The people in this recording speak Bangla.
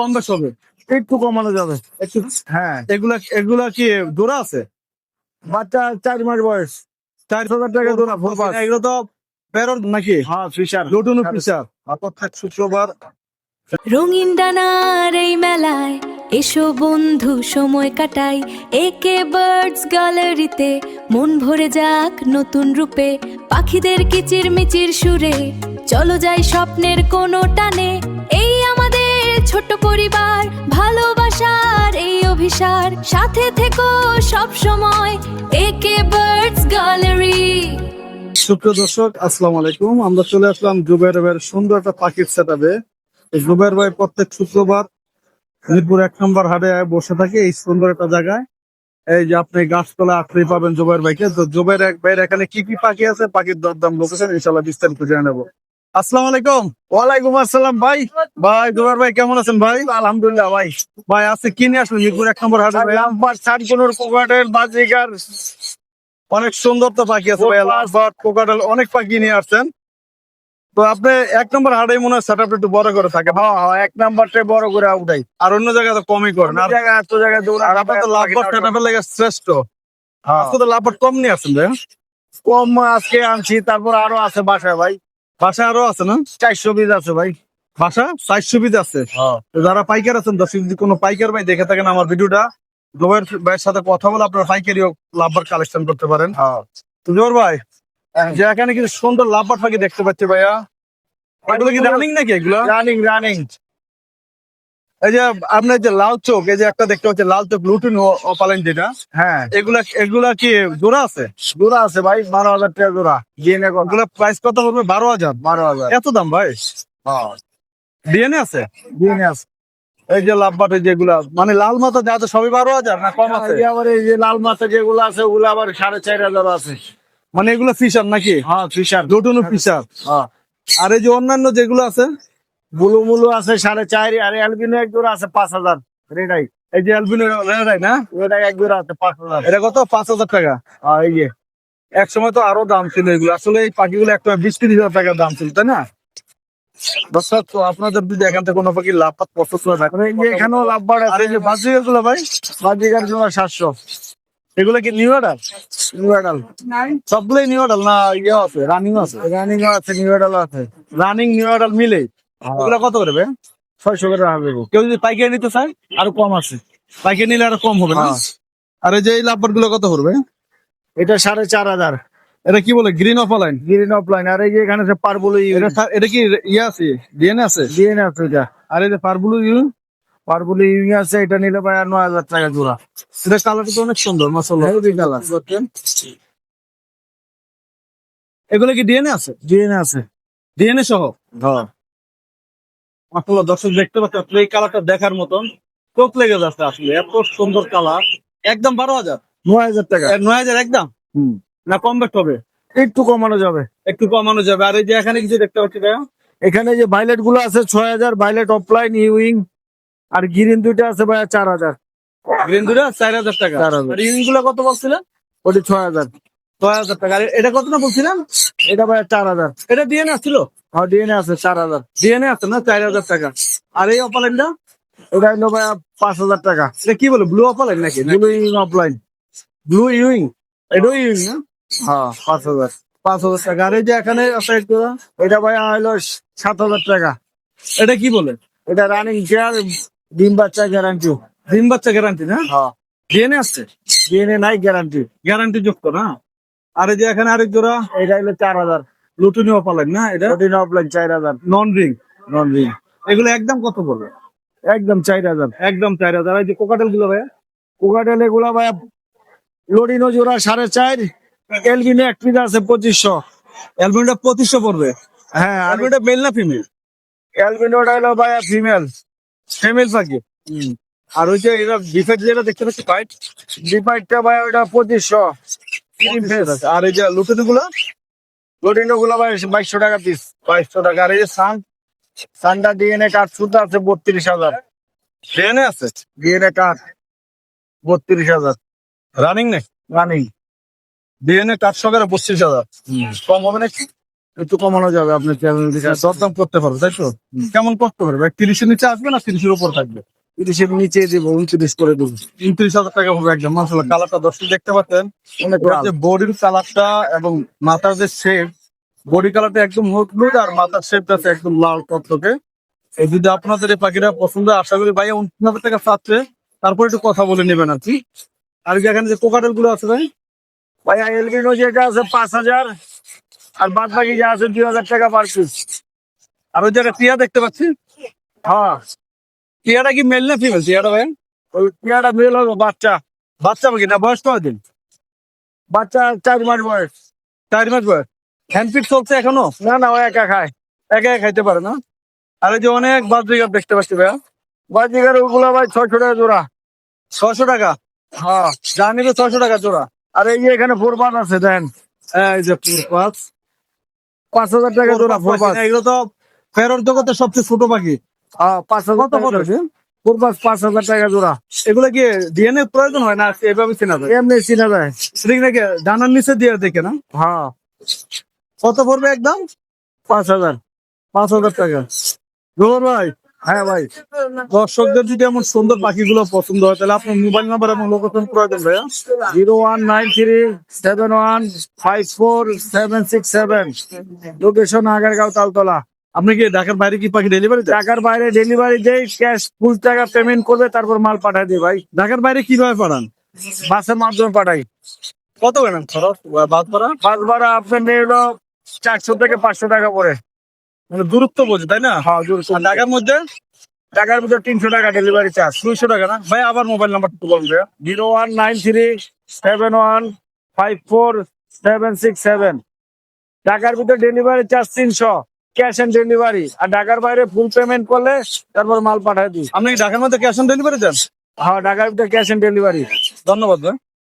কম বেশ হবে, একটু কমানো যাবে। একটু। হ্যাঁ, এগুলা এগুলা কি জোড়া আছে? বাচ্চা 4 মাস বয়স, 4,000 টাকা জোড়া ফুল পাস। এগুলো তো প্যারট নাকি? হ্যাঁ, ফিশার লুটুনু ফিশার। প্রত্যেক শুক্রবার রঙিন ডানার এই মেলায় এসো বন্ধু সময় কাটাই, একে বার্ডস গ্যালারিতে মন ভরে যাক নতুন রূপে। পাখিদের কিচির মিচির সুরে চলো যাই স্বপ্নের কোনো টানে, এই আমাদের ছোট্ট পরিবার, ভালোবাসার এই অভিসার, সাথে থেকো সব সময় একে বার্ডস গ্যালারি। সুপ্রিয় দর্শক, আসসালামু আলাইকুম। আমরা চলে আসলাম জুবাইর ভাইয়ের সুন্দর একটা পাখির সেটআপে। এই জুবাইর ভাই প্রত্যেক শুক্রবার মিরপুর 1 নম্বর হাটে বসে থাকে এই সুন্দর একটা জায়গায়। এই যে আপনি গাছতলা আসলেই পাবেন জুবাইর ভাইকে। তো জুবাইর ভাইয়ের এখানে কি কি পাখি আছে, পাখির দরদাম লোকেশন ইনশাআল্লাহ বিস্তারিত জেনে নেবো। আসসালামু আলাইকুম। ওয়ালাইকুম আসসালাম ভাই। ভাই জুবাইর ভাই কেমন আছেন ভাই? আলহামদুলিল্লাহ ভাই। ভাই আজকে কি নিয়ে আসলেন মিরপুর 1 নম্বর হাটে ভাই? লাম্বার, ষাটগুলোর কোকাটেল, বাজিকার। অনেক সুন্দর তো পাখি আছে ভাই, লালবাট, কোকাটেল, অনেক পাখি নিয়ে আসছেন। তো আপনি 1 নম্বর হাটে মনে হয় সেটআপটা একটু বড় করে থাকে। হ্যাঁ হ্যাঁ, 1 নাম্বারটাই বড় করে উঠাই। আর অন্য জায়গায় তো কমই করেন। আর এত জায়গায় দৌড়া। আর আপনার তো লাভবাট সেটআপের লাগে শ্রেষ্ঠ। হ্যাঁ, আজকে তো লাভবাট কম নিয়ে আসছেন ভাই? কম আজকে আনছি, তারপর আরো আছে বাসায় ভাই। বাসা আরো আছে না? 400 পিস আছে ভাই। বাসা 400 পিস আছে। তো যারা পাইকার আছেন, দর্শক যদি কোনো পাইকার ভাই দেখে থাকেন আমার ভিডিওটা, জোবাইর ভাইয়ের সাথে কথা বলে আপনারা পাইকারিও লাভবাট কালেকশন করতে পারেন। তো জোর ভাই, যে এখানে কিছু সুন্দর লাভবাট পাখি দেখতে পাচ্ছি ভাইয়া, এগুলো কি রানিং নাকি এগুলো? Running running. এই যে আপনার যে লাল চোখ, এই যে একটা দেখতে পাচ্ছি লাল চোখ লুটুন অপালেন যেটা, হ্যাঁ, এগুলা এগুলা কি জোড়া আছে? জোড়া আছে ভাই, 12,000 টাকা জোড়া। ডিএনএ এগুলা প্রাইস কত পড়বে? 12,000। 12,000। এত দাম ভাই? ডিএনএ আছে? ডিএনএ আছে। এই যে লাভবাট যেগুলা মানে লাল মাথা যা আছে সবই 12,000 না কম আছে? এই আবার এই যে লাল মাথা যেগুলো আছে ওগুলো আবার 4,500 আছে। মানে এগুলো ফিশার নাকি? হ্যাঁ, ফিশার। লুটুনু ফিশার। হ্যাঁ, আর এই যে অন্যান্য যেগুলো আছে, বুলু মুলু আছে 4,500। আর অ্যালবিনো এক জোড়া আছে 5,000। রেডাই, এই যে অ্যালবিনো রেডাই না, ওটা এক জোড়া আছে 5,000। এটা কত? 5,000 টাকা। হ্যাঁ, এই যে এক সময় তো আরো দাম ছিল এগুলো, আসলে এই পাখিগুলো একটা 20-30 হাজার টাকার দাম ছিল, তাই না? দর্শক, তো আপনাদের যদি এখান থেকে কোনো পাখি লাভ পছন্দ করে থাকে, এই যে এখানেও লাভবার আর আছে। এই যে বাজিকার গুলো ভাই, বাজিকার জোড়া 700। এগুলো কি নিউ অর্ডার? নিউ অ্যাডাল সবগুলোই নিউ অর্ডার না ইয়ে আছে, রানিং আছে? রানিং আছে, নিউ অ্যাডাল আছে। রানিং নিউ অর্ডার মিলে ওগুলো কত করে ভাই? 600 করে হবে। কেউ যদি পাইকারি নিতে চায় আরো কম আছে। পাইকারি নিলে আরো কম হবে না? হ্যাঁ। আর এই যে এই লাভবার গুলো কত করবে? এটা 4,500। এটা কি বলে, গ্রিন অফলাইন? Green opaline. আর এই যে এখানে আছে পারবুল এটা কি ইয়ে আছে, ডিএনএ আছে? ডিএনএ আছে। এটা আর এই যে পারবুলু পারবুল ইউনি আছে। এটা নিলে ভাই 9,000 টাকা জোড়া। এটা কালারটা তো অনেক সুন্দর মাশাআল্লাহ। Heavy colour. এগুলো কি ডিএনএ আছে? ডিএনএ আছে। ডিএনএ সহ? হ্যাঁ, মাশাআল্লাহ, দর্শক দেখতে পাচ্ছেন আপনি এই কালারটা দেখার মতন চোখ লেগে যাচ্ছে, আসলে এত সুন্দর কালার। একদম 12,000? 9,000 টাকা। 9,000 একদম হুম, না কম বেশ হবে? একটু কমানো যাবে। একটু কমানো যাবে। আর এই যে এখানে কিছু দেখতে পাচ্ছি ভাইয়া, এখানে যে ভাইলেট গুলো আছে 6,000। ভাইলেট অফলাইন ইউইং। আর গ্রিন দুইটা আছে ভাই 4,000। গ্রিন দুটা 4,000 টাকা। 4,000। আর ইউনিক গুলো কত বলছিলেন? ওটি 6,000। 6,000 টাকা। আর এটা কত না বলছিলেন? এটা ভাই 4,000। এটা ডিএনএ আসছিল? আর ডিএনএ আছে 4,000। ডিএনএ আছে না, 4,000 টাকা। আর এই অপালাইনটা এটা হলো ভাই 5,000 টাকা। এটা কি বলে, ব্লু অপালাইন নাকি? Blue Ewing offline. Blue Ewing, এটাও ইউইং না? হ্যাঁ, 5,000। 5,000 টাকা। আর এই যে এখানে আছে একটা, এটা ভাই হলো 7,000 টাকা। এটা কি বলে? এটা রানিং চেয়ার, ডিম বাচ্চা গ্যারান্টি। ডিম বাচ্চা গ্যারান্টি না? হ্যাঁ, ডিএনএ আছে, ডিএনএ নাই, গ্যারান্টি। গ্যারান্টি যুক্ত না? আর এই যে এখানে আরেক জোড়া এটা হলো 4,000। লুটুনি অপালাইন না, এটা ওটি offline 4,000। Non ring. Non ring. এগুলো একদম কত বলবে? একদম 4,000। একদম 4,000। আর এই যে কোকাটেল গুলো ভাইয়া, কোকাটেল এগুলা ভাই লোডিনো জোড়া 4,500। এলবিনো এক পিস আছে 2,500। অ্যালবিনোটা 2,500 পড়বে। হ্যাঁ, আর অ্যালবিনোটা মেল না ফিমেল? এলবিনোটা হলো ভাই ফিমেল। ফিমেল পাখি। আর ওই যে এরা ডিফেক্ট যেটা দেখতে পাচ্ছি পাইট, ডিপাইটটা ভাই ওটা 2,500। আর এই যে লুটেনি গুলো লোডিনো গুলা ভাই 2,200 টাকা পিস। 2,200 টাকা। আর এই যে সান্ডা ডিএনএ কার্ড সুতা আছে 32,000। ডিএনএ আছে, ডিএনএ কার্ড 32,000। রানিং নেই? রানিং। ডিএনএ 400 করে 25,000। কম হবে নাকি? একটু কমানো যাবে আপনার চ্যানেল থেকে। দরদাম করতে পারবে তাই তো? কেমন করতে পারবে? 30-এর নিচে আসবে না 30-এর উপর থাকবে? 30-এর নিচে দেবো, 29 করে দেবো। 29,000 টাকা হবে একদম। মাশাআল্লাহ, কালারটা দর্শক দেখতে পাচ্ছেন, অনেক ওর লাল। যে বডির কালারটা এবং মাথার যে শেপ, বডি কালারটা একদম হলুদ আর মাথার শেপটা আছে একদম লাল টকটকে। এই যদি আপনাদের এই পাখিটা পছন্দ হয়, আশা করি ভাইয়া 29,000 টাকা চাচ্ছে, তারপর একটু কথা বলে নেবেন আর কি। আর যে এখানে যে কোকাটেল গুলো আছে ভাই, ভাইয়া এলবিনো যেটা আছে 5,000, আর বাদ বাকি যা আছে 2,000 টাকা পার পিস। আর ওই যে একটা টিয়া দেখতে পাচ্ছি, হ্যাঁ, টিয়াটা কি মেল না ফিমেল টিয়াটা ভাই? ওই টিয়াটা মেল হবে, বাচ্চা। বাচ্চা পাখি না, বয়স কতদিন? বাচ্চা 4 মাস বয়স। 4 মাস বয়স। হ্যান্ডফিট চলছে এখনো? না না, ও একা খায়। একা একা খাইতে পারে না? আর এই যে অনেক বাজরিগার দেখতে পাচ্ছি ভাইয়া, বাজিকার ওগুলো ভাই 600 টাকা জোড়া। 600 টাকা। হ্যাঁ, যা নিবে 600 টাকা জোড়া। আর এই যে এখানে ফোরবান আছে দেন, এই যে পুরপাস, 5,000 টাকা জোড়া ফোরবান। এগুলো তো ফেরত জগতের সবচেয়ে ছোট পাখি। হ্যাঁ, 5,000 কত টাকা পড়বে? ফোরবান, 5,000 টাকা জোড়া। এগুলো কি ডিএনএ প্রয়োজন হয় না এভাবে চেনা যায়? এমনি চিনা যায়। ঠিক নাকি ডানার নিচে দিয়ে দেখে না? হ্যাঁ, কত পড়বে একদম? 5,000। 5,000 টাকা। জোহর ভাই, হ্যাঁ ভাই, দর্শকদের যদি এমন সুন্দর পাখিগুলো পছন্দ হয় তাহলে আপনার মোবাইল নাম্বার এবং লোকেশন প্রয়োজন ভাইয়া। 0193-7154-767, লোকেশন আগারগাঁও তালতলা। আপনি কি ঢাকার বাইরে কি পাখি ডেলিভারি দেন? ঢাকার বাইরে ডেলিভারি দেই, ক্যাশ ফুল টাকা পেমেন্ট করবে, তারপর মাল পাঠাই দিই ভাই। ঢাকার বাইরে কিভাবে পাঠান? বাসের মাধ্যমে পাঠাই। কত কেনেন খরচ বাদ ভাড়া? বাস ভাড়া আপনার হলো 400 থেকে 500 টাকা পড়ে। মানে দূরত্ব বোঝে তাই না? হ্যাঁ, আর ঢাকার মধ্যে ঢাকার ভিতরে 300 টাকা ডেলিভারি চার্জ। 200 টাকা না ভাই? আবার মোবাইল নাম্বার একটু বলুন ভাইয়া। 0193-7154-767। ঢাকার ভিতরে delivery charge 300, cash on delivery. আর ঢাকার বাইরে ফুল পেমেন্ট করলে তারপর মাল পাঠাই দিই। আপনি কি ঢাকার মধ্যে ক্যাশ অন ডেলিভারি দেন? হ্যাঁ, ঢাকার ভিতরে ক্যাশ অন ডেলিভারি। ধন্যবাদ ভাই।